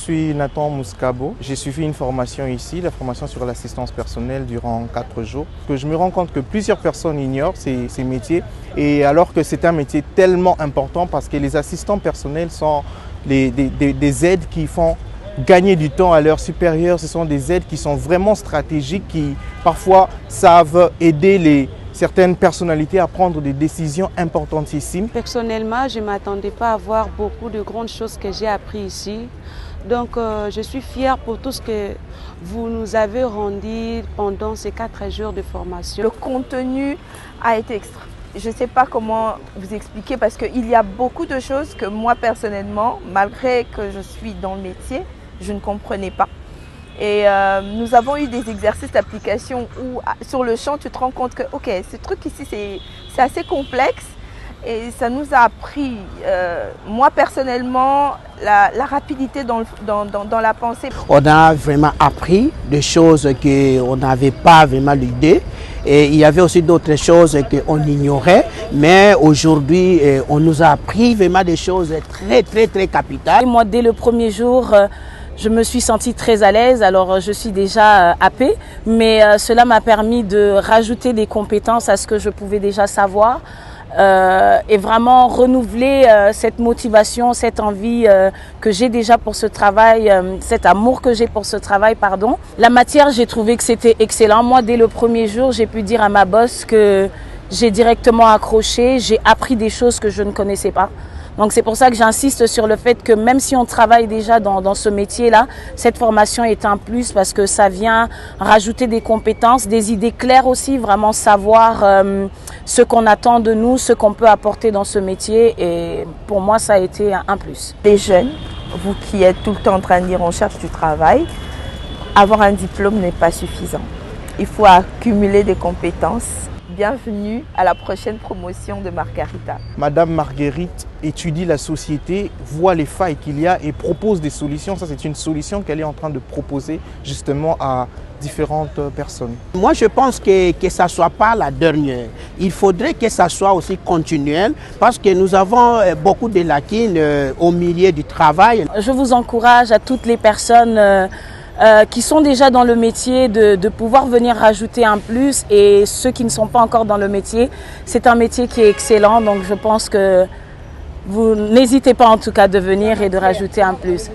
suis Nathan Mouskabo. J'ai suivi une formation ici, la formation sur l'assistance personnelle durant 4 jours. Que je me rends compte que plusieurs personnes ignorent ces métiers, et alors que c'est un métier tellement important parce que les assistants personnels sont des aides qui font gagner du temps à leurs supérieurs. Ce sont des aides qui sont vraiment stratégiques, qui parfois savent aider certaines personnalités à prendre des décisions importantissimes. Personnellement, je ne m'attendais pas à voir beaucoup de grandes choses que j'ai appris ici. Donc je suis fière pour tout ce que vous nous avez rendu pendant ces 4 jours de formation. Le contenu a été extra. Je ne sais pas comment vous expliquer parce qu'il y a beaucoup de choses que moi personnellement, malgré que je suis dans le métier, je ne comprenais pas. Et nous avons eu des exercices d'application où sur le champ tu te rends compte que ok, ce truc ici c'est assez complexe, et ça nous a appris, moi personnellement, la rapidité dans la pensée. On a vraiment appris des choses qu'on n'avait pas vraiment l'idée, et il y avait aussi d'autres choses qu'on ignorait, mais aujourd'hui on nous a appris vraiment des choses très capitales. Et moi, dès le premier jour, je me suis sentie très à l'aise. Alors je suis déjà happée, mais cela m'a permis de rajouter des compétences à ce que je pouvais déjà savoir, et vraiment renouveler cette motivation, cette envie que j'ai déjà pour ce travail, cet amour que j'ai pour ce travail, pardon. La matière, j'ai trouvé que c'était excellent. Moi, dès le premier jour, j'ai pu dire à ma boss que j'ai directement accroché, j'ai appris des choses que je ne connaissais pas. Donc c'est pour ça que j'insiste sur le fait que même si on travaille déjà dans ce métier-là, cette formation est un plus parce que ça vient rajouter des compétences, des idées claires aussi, vraiment savoir ce qu'on attend de nous, ce qu'on peut apporter dans ce métier, et pour moi ça a été un plus. Les jeunes, vous qui êtes tout le temps en train de dire on cherche du travail, avoir un diplôme n'est pas suffisant. Il faut accumuler des compétences. Bienvenue à la prochaine promotion de Margarita. Madame Marguerite étudie la société, voit les failles qu'il y a et propose des solutions. Ça, c'est une solution qu'elle est en train de proposer justement à différentes personnes. Moi, je pense que ça ne soit pas la dernière. Il faudrait que ça soit aussi continuel parce que nous avons beaucoup de lacunes au milieu du travail. Je vous encourage à toutes les personnes qui sont déjà dans le métier de pouvoir venir rajouter un plus, et ceux qui ne sont pas encore dans le métier, c'est un métier qui est excellent, donc je pense que vous n'hésitez pas en tout cas de venir et de rajouter un plus.